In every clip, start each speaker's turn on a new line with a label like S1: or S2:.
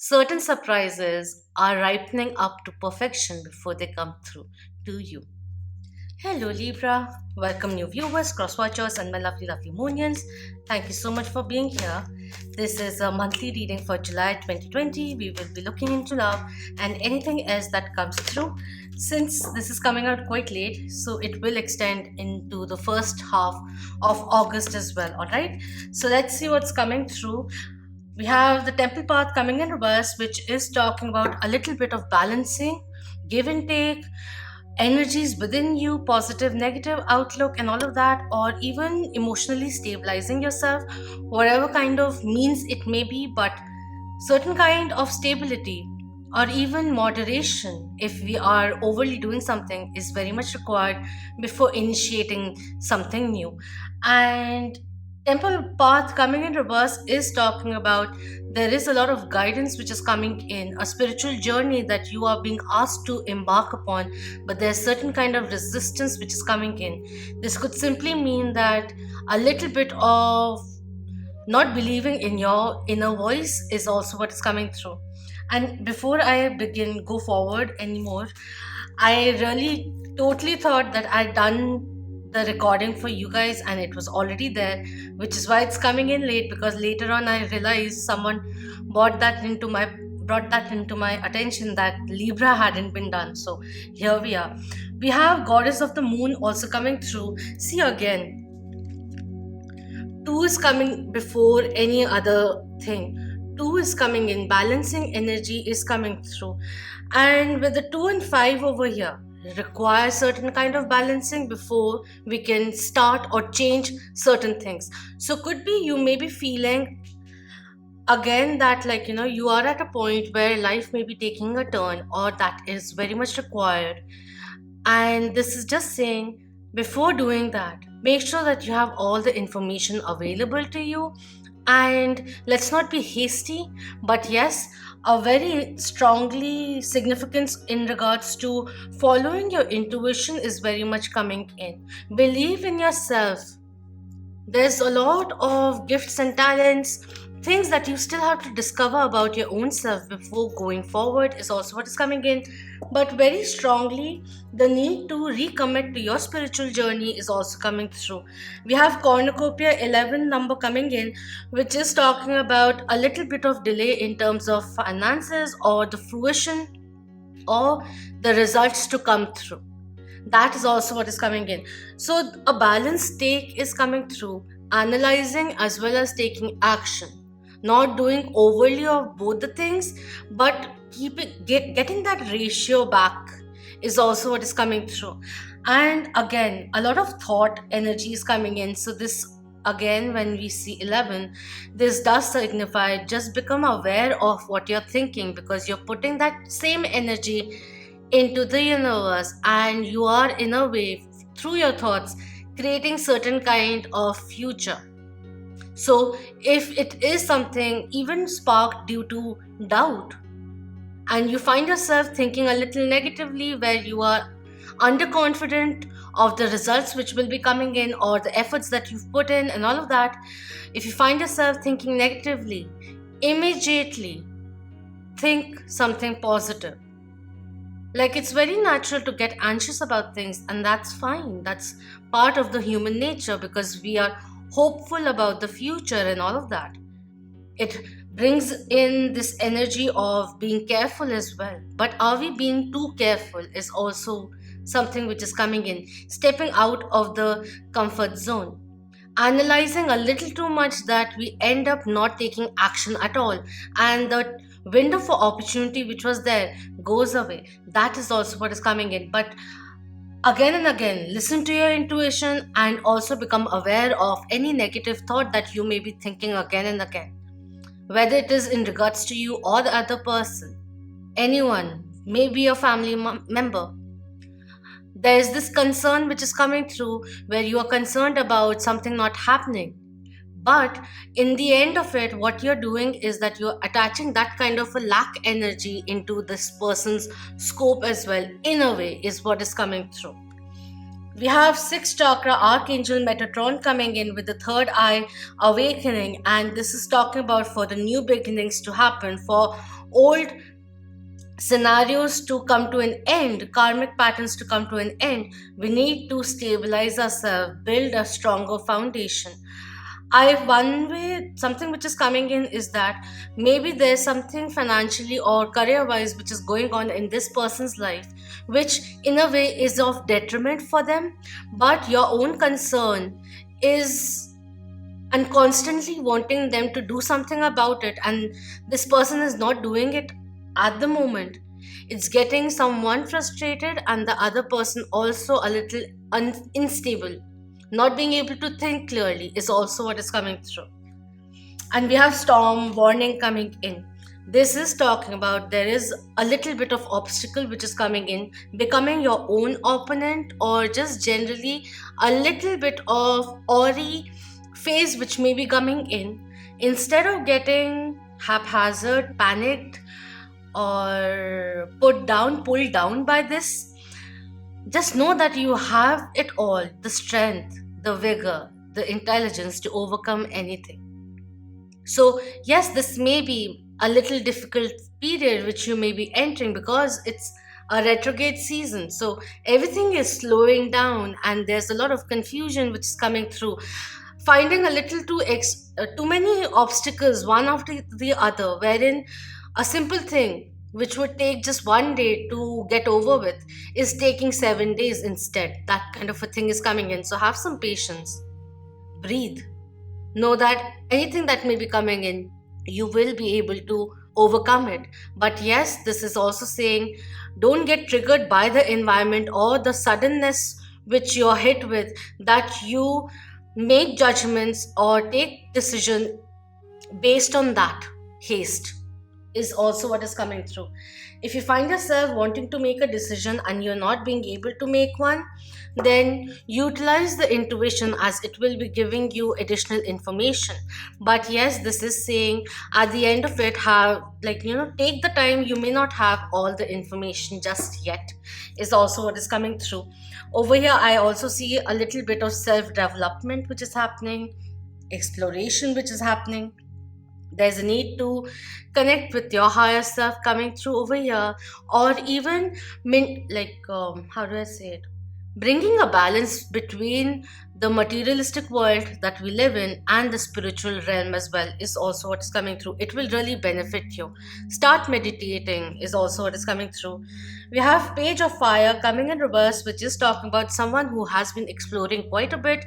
S1: Certain surprises are ripening up to perfection before they come through to you. Hello, Libra. Welcome, new viewers, cross watchers, and my lovely, lovely Moonians. Thank you so much for being here. This is a monthly reading for July 2020. We will be looking into love and anything else that comes through. Since this is coming out quite late, so it will extend into the first half of August as well. All right. So let's see what's coming through. We have the temple path coming in reverse, which is talking about a little bit of balancing, give and take, energies within you, positive, negative outlook, and all of that, or even emotionally stabilizing yourself, whatever kind of means it may be, but certain kind of stability or even moderation, if we are overly doing something, is very much required before initiating something new. And temple path coming in reverse is talking about there is a lot of guidance which is coming in, a spiritual journey that you are being asked to embark upon, but there's certain kind of resistance which is coming in. This could simply mean that a little bit of not believing in your inner voice is also what is coming through. And before I begin, go forward anymore, I really totally thought that I'd done the recording for you guys and it was already there, which is why it's coming in late, because later on I realized someone brought that into my attention that Libra hadn't been done. So here we are. We have Goddess of the Moon also coming through. See again, two is coming before any other thing. Two is coming in, balancing energy is coming through. And with the 2 and 5 over here, require certain kind of balancing before we can start or change certain things. So could be you may be feeling again that, like, you are at a point where life may be taking a turn, or that is very much required. And this is just saying, before doing that, make sure that you have all the information available to you. And let's not be hasty, but yes, a very strongly significance in regards to following your intuition is very much coming in. Believe in yourself. There's a lot of gifts and talents, things that you still have to discover about your own self before going forward is also what is coming in. But very strongly, the need to recommit to your spiritual journey is also coming through. We have cornucopia 11 number coming in, which is talking about a little bit of delay in terms of finances or the fruition or the results to come through. That is also what is coming in. So a balanced take is coming through, analyzing as well as taking action, not doing overly of both the things, but getting that ratio back is also what is coming through. And again, a lot of thought energy is coming in. So this, again, when we see 11, this does signify just become aware of what you're thinking, because you're putting that same energy into the universe, and you are in a way through your thoughts creating certain kind of future. So if it is something even sparked due to doubt, and you find yourself thinking a little negatively, where you are underconfident of the results which will be coming in or the efforts that you've put in and all of that, if you find yourself thinking negatively, immediately think something positive. Like, it's very natural to get anxious about things, and that's fine. That's part of the human nature, because we are hopeful about the future and all of that. It brings in this energy of being careful as well. But are we being too careful is also something which is coming in. Stepping out of the comfort zone. Analyzing a little too much that we end up not taking action at all. And the window for opportunity which was there goes away. That is also what is coming in. But again and again, listen to your intuition and also become aware of any negative thought that you may be thinking again and again, whether it is in regards to you or the other person, anyone, maybe your family member. There is this concern which is coming through, where you are concerned about something not happening. But in the end of it, what you're doing is that you're attaching that kind of a lack energy into this person's scope as well, in a way, is what is coming through. We have 6th chakra Archangel Metatron coming in with the third eye awakening, and this is talking about for the new beginnings to happen, for old scenarios to come to an end, karmic patterns to come to an end, we need to stabilize ourselves, build a stronger foundation. One way, something which is coming in is that maybe there's something financially or career wise which is going on in this person's life, which in a way is of detriment for them, but your own concern is and constantly wanting them to do something about it, and this person is not doing it at the moment. It's getting someone frustrated and the other person also a little unstable, not being able to think clearly is also what is coming through. And we have storm warning coming in. This is talking about there is a little bit of obstacle which is coming in, becoming your own opponent, or just generally a little bit of ori phase which may be coming in. Instead of getting haphazard, panicked, or pulled down by this, just know that you have it all, the strength, the vigor, the intelligence to overcome anything. So, yes, this may be a little difficult period which you may be entering because it's a retrograde season. So, everything is slowing down and there's a lot of confusion which is coming through. Finding a little too many obstacles one after the other, wherein a simple thing which would take just one day to get over with is taking 7 days instead. That kind of a thing is coming in. So, have some patience, breathe, know that anything that may be coming in, you will be able to overcome it. But yes, this is also saying don't get triggered by the environment or the suddenness which you're hit with, that you make judgments or take decision based on that haste is also what is coming through. If you find yourself wanting to make a decision and you're not being able to make one, then utilize the intuition as it will be giving you additional information. But yes, this is saying at the end of it, have, take the time. You may not have all the information just yet, is also what is coming through. Over here, I also see a little bit of self development which is happening, exploration which is happening. There's a need to connect with your higher self coming through over here, or even how do I say it, bringing a balance between the materialistic world that we live in and the spiritual realm as well is also what is coming through. It will really benefit you. Start meditating is also what is coming through. We have page of fire coming in reverse, which is talking about someone who has been exploring quite a bit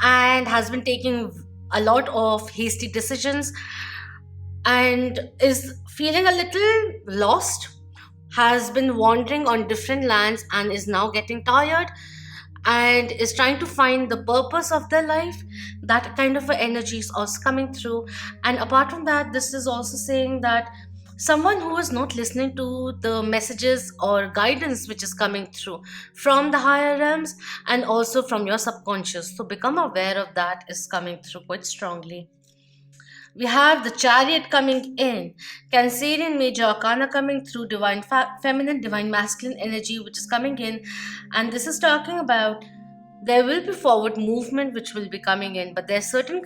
S1: and has been taking a lot of hasty decisions and is feeling a little lost, has been wandering on different lands and is now getting tired and is trying to find the purpose of their life. That kind of a energy is also coming through. And apart from that, this is also saying that someone who is not listening to the messages or guidance which is coming through from the higher realms and also from your subconscious, so become aware of that, is coming through quite strongly. We have the chariot coming in, Cancerian major arcana coming through, divine feminine, divine masculine energy which is coming in. And this is talking about there will be forward movement which will be coming in, but there's certain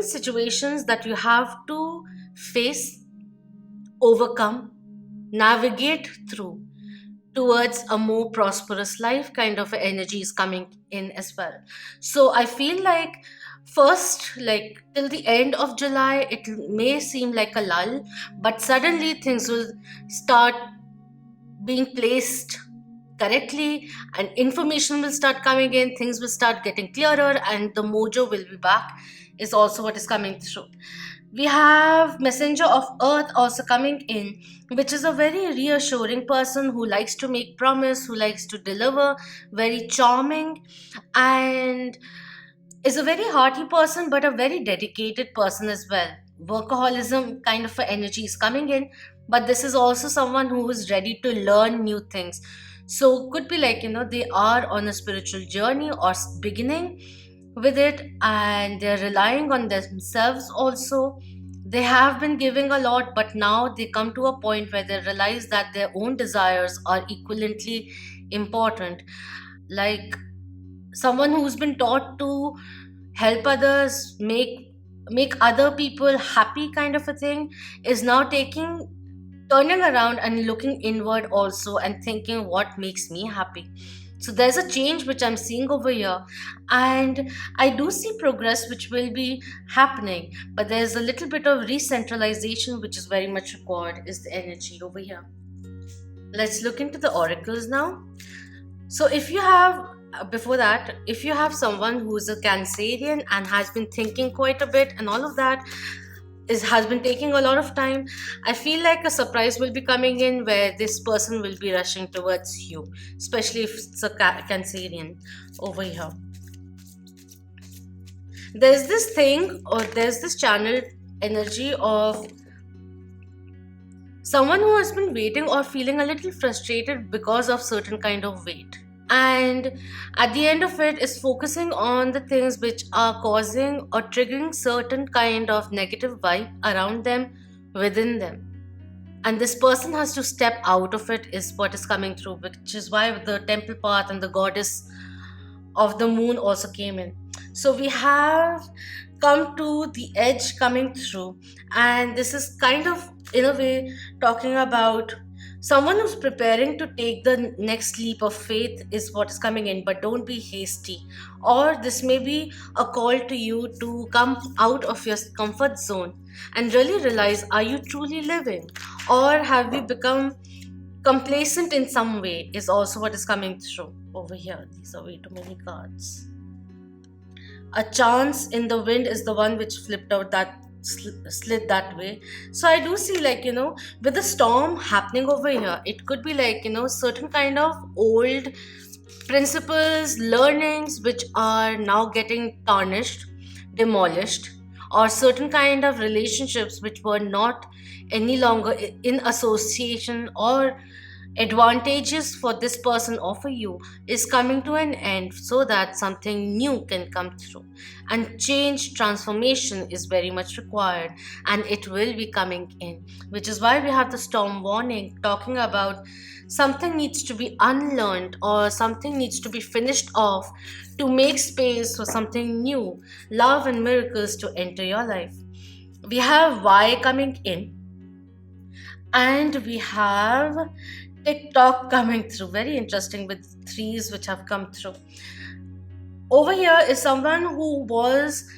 S1: situations that you have to face, overcome, navigate through towards a more prosperous life. Kind of energy is coming in as well. So I feel like first, like till the end of July, it may seem like a lull, but suddenly things will start being placed correctly and information will start coming in, things will start getting clearer, and the mojo will be back, is also what is coming through. We have messenger of earth also coming in, which is a very reassuring person who likes to make promise, who likes to deliver, very charming, and is a very hearty person but a very dedicated person as well. Workaholism kind of a energy is coming in, but this is also someone who is ready to learn new things. So could be like, they are on a spiritual journey or beginning with it, and they're relying on themselves also. They have been giving a lot, but now they come to a point where they realize that their own desires are equivalently important. Like someone who's been taught to help others, make make other people happy kind of a thing is now turning around and looking inward also and thinking what makes me happy. So there's a change which I'm seeing over here, and I do see progress which will be happening, but there's a little bit of re-centralization which is very much required, is the energy over here. Let's look into the oracles now. So if you have before that, if you have someone who's a Cancerian and has been thinking quite a bit and all of that has been taking a lot of time, I feel like a surprise will be coming in where this person will be rushing towards you, especially if it's a Cancerian over here. There's this thing, or there's this channel energy of someone who has been waiting or feeling a little frustrated because of certain kind of wait, and at the end of it is focusing on the things which are causing or triggering certain kind of negative vibe around them, within them, and this person has to step out of it, is what is coming through, which is why the temple path and the goddess of the moon also came in. So we have come to the edge coming through, and this is kind of, in a way, talking about someone who's preparing to take the next leap of faith, is what is coming in, but don't be hasty. Or this may be a call to you to come out of your comfort zone and really realize, are you truly living, or have you become complacent in some way, is also what is coming through over here. These are way too many cards. A chance in the wind is the one which flipped out, that slid that way. So I do see, like, with the storm happening over here, it could be like, certain kind of old principles, learnings which are now getting tarnished, demolished, or certain kind of relationships which were not any longer in association or advantageous for this person or for you, is coming to an end, so that something new can come through, and change, transformation is very much required, and it will be coming in, which is why we have the storm warning talking about something needs to be unlearned or something needs to be finished off to make space for something new, love and miracles to enter your life. We have why coming in, and we have TikTok coming through. Very interesting, with threes which have come through. Over here is someone who was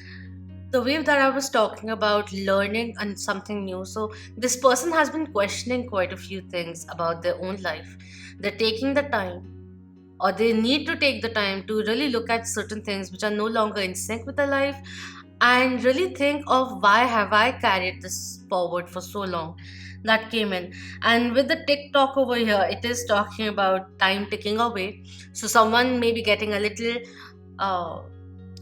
S1: the wave that I was talking about, learning and something new. So this person has been questioning quite a few things about their own life. They're taking the time, or they need to take the time to really look at certain things which are no longer in sync with their life, and really think of, why have I carried this forward for so long? That came in. And with the TikTok over here, it is talking about time ticking away. So someone may be getting a little uh,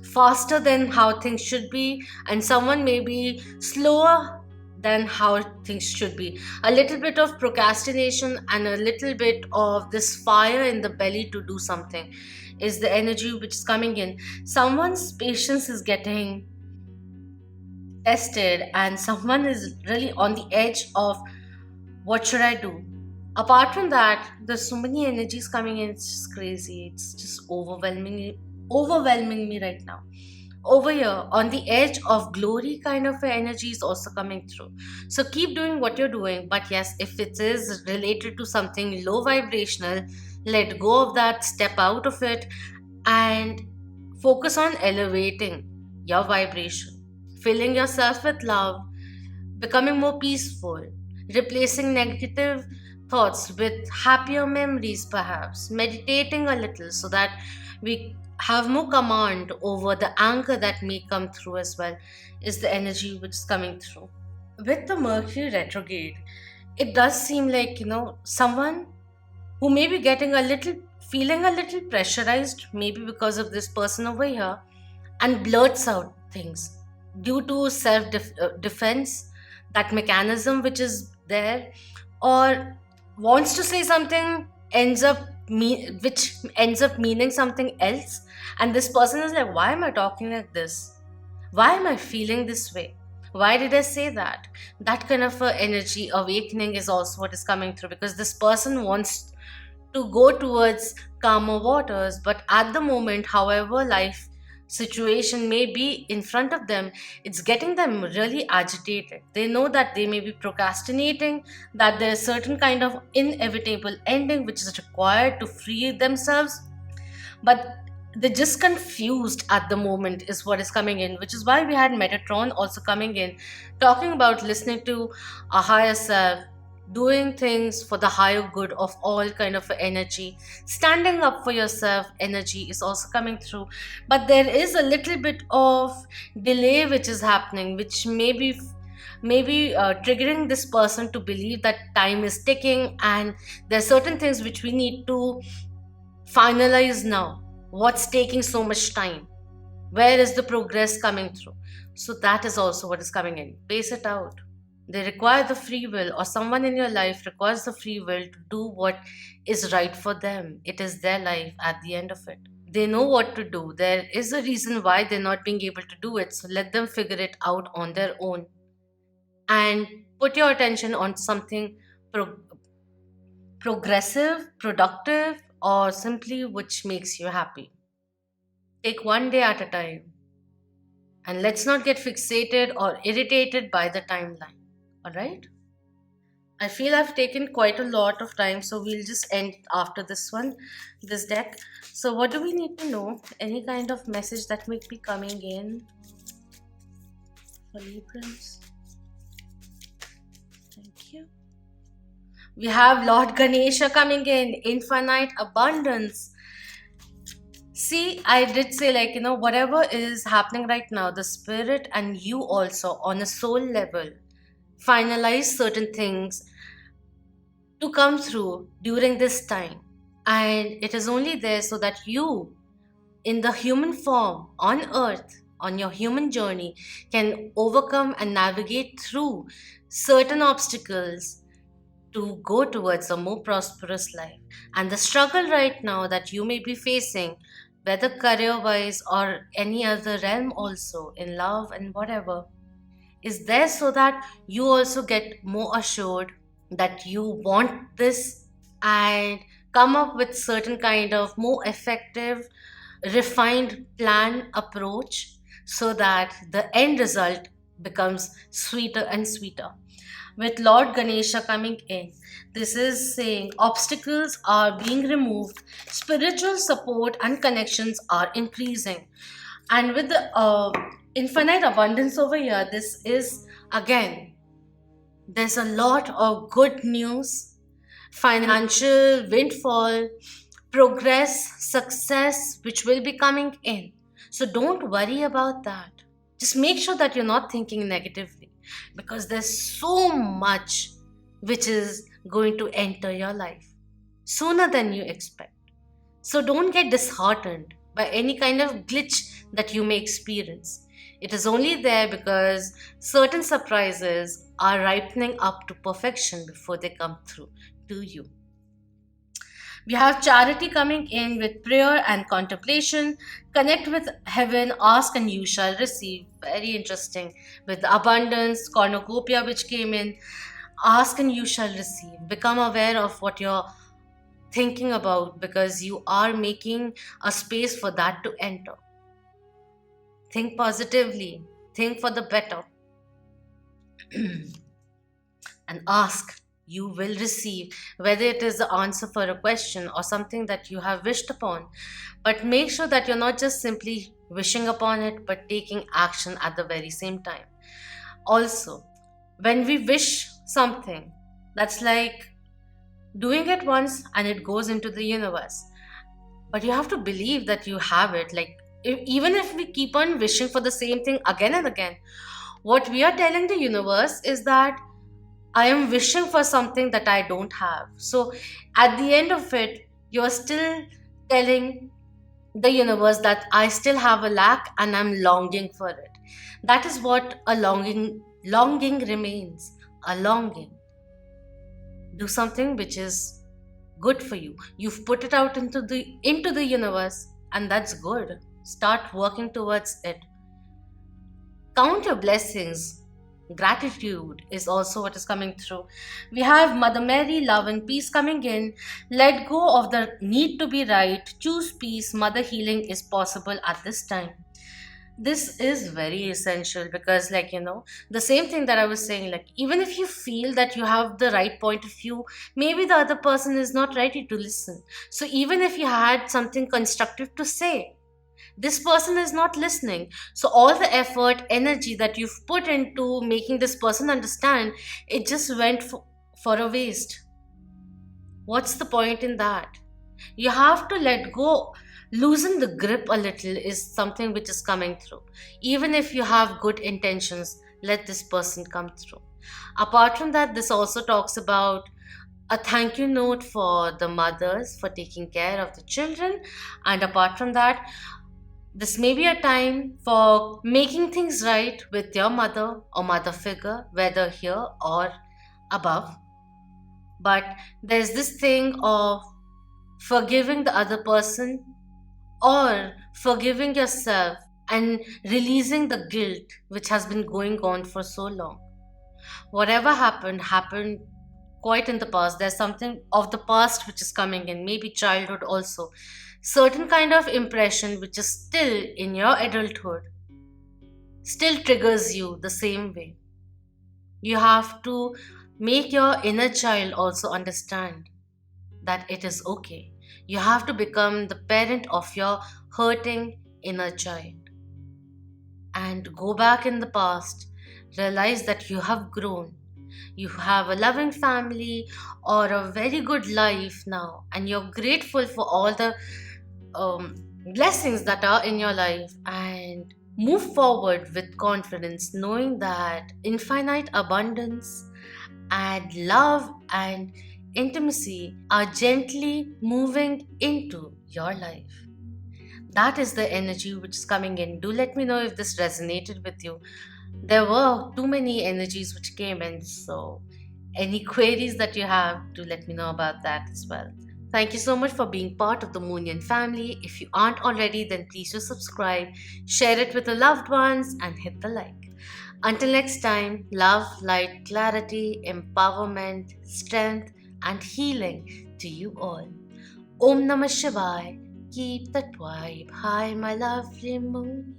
S1: faster than how things should be, and someone may be slower than how things should be. A little bit of procrastination and a little bit of this fire in the belly to do something is the energy which is coming in. Someone's patience is getting tested, and someone is really on the edge of, what should I do? Apart from that, there's so many energies coming in, it's just crazy, it's just overwhelming me right now. Over here, on the edge of glory kind of energy is also coming through. So keep doing what you're doing, but yes, if it is related to something low vibrational, let go of that, step out of it, and focus on elevating your vibration, filling yourself with love, becoming more peaceful, replacing negative thoughts with happier memories, perhaps meditating a little so that we have more command over the anger that may come through as well, is the energy which is coming through. With the Mercury retrograde, it does seem like, someone who may be getting a little, feeling a little pressurized, maybe because of this person over here, and blurts out things due to self defense, that mechanism which is there, or wants to say something, which ends up meaning something else, and this person is like, why am I talking like this, why am I feeling this way, why did I say that? That kind of a energy awakening is also what is coming through, because this person wants to go towards calmer waters, but at the moment, however life situation may be in front of them, it's getting them really agitated. They know that they may be procrastinating, that there's certain kind of inevitable ending which is required to free themselves, but they're just confused at the moment, is what is coming in, which is why we had Metatron also coming in, talking about listening to a higher self, doing things for the higher good of all kind of energy, standing up for yourself energy is also coming through. But there is a little bit of delay which is happening, which maybe triggering this person to believe that time is ticking, and there are certain things which we need to finalize now. What's taking so much time? Where is the progress coming through? So that is also what is coming in. Pace it out. They require the free will, or someone in your life requires the free will to do what is right for them. It is their life at the end of it. They know what to do. There is a reason why they're not being able to do it. So let them figure it out on their own. And put your attention on something pro- progressive, productive, or simply which makes you happy. Take one day at a time. And let's not get fixated or irritated by the timeline. All right? I feel I've taken quite a lot of time, so we'll just end after this one, this deck. So, what do we need to know? Any kind of message that may be coming in for Librans? Thank you. We have Lord Ganesha coming in, infinite abundance. See, I did say, like, whatever is happening right now, the spirit and you also on a soul level finalize certain things to come through during this time. And it is only there so that you, in the human form on earth, on your human journey, can overcome and navigate through certain obstacles to go towards a more prosperous life. And the struggle right now that you may be facing, whether career wise or any other realm, also in love and whatever, is there so that you also get more assured that you want this, and come up with certain kind of more effective, refined plan approach, so that the end result becomes sweeter and sweeter. With Lord Ganesha coming in, this is saying obstacles are being removed, spiritual support and connections are increasing. And with the infinite abundance over here, this is again, there's a lot of good news, financial windfall, progress, success, which will be coming in. So don't worry about that. Just make sure that you're not thinking negatively, because there's so much which is going to enter your life sooner than you expect. So don't get disheartened by any kind of glitch that you may experience. It is only there because certain surprises are ripening up to perfection before they come through to you. We have Charity coming in with prayer and contemplation. Connect with heaven, ask and you shall receive. Very interesting. With abundance, cornucopia which came in, ask and you shall receive. Become aware of what you're thinking about, because you are making a space for that to enter. Think positively, think for the better, and ask. You will receive, whether it is the answer for a question or something that you have wished upon. But make sure that you're not just simply wishing upon it, but taking action at the very same time. Also, when we wish something, that's like doing it once and it goes into the universe. But you have to believe that you have it. Like, even if we keep on wishing for the same thing again and again, what we are telling the universe is that I am wishing for something that I don't have. So at the end of it, you're still telling the universe that I still have a lack and I'm longing for it. That is what a longing remains. A longing. Do something which is good for you. You've put it out into the universe, and that's good. Start working towards it. Count your blessings. Gratitude is also what is coming through. We have Mother Mary, love and peace coming in. Let go of the need to be right. Choose peace. Mother healing is possible at this time. This is very essential because, like, the same thing that I was saying, like, even if you feel that you have the right point of view, maybe the other person is not ready to listen. So even if you had something constructive to say, this person is not listening. So all the effort, energy that you've put into making this person understand, it just went for a waste. What's the point in that? You have to let go. Loosen the grip a little is something which is coming through. Even if you have good intentions, let this person come through. Apart from that, this also talks about a thank you note for the mothers for taking care of the children. And apart from that, this may be a time for making things right with your mother or mother figure, whether here or above. But there's this thing of forgiving the other person or forgiving yourself and releasing the guilt which has been going on for so long. Whatever happened quite in the past. There's something of the past which is coming in, maybe childhood also. Certain kind of impression which is still in your adulthood still triggers you the same way. You have to make your inner child also understand that it is okay. You have to become the parent of your hurting inner child and go back in the past, realize that you have grown. You have a loving family or a very good life now, and you're grateful for all the um, blessings that are in your life, and move forward with confidence, knowing that infinite abundance and love and intimacy are gently moving into your life. That is the energy which is coming in. Do let me know if this resonated with you. There were too many energies which came in, so any queries that you have, do let me know about that as well. Thank you so much for being part of the Moonian family. If you aren't already, then please do subscribe, share it with your loved ones, and hit the like. Until next time, love, light, clarity, empowerment, strength, and healing to you all. Om Namah Shivaya. Keep that vibe high, my lovely moon.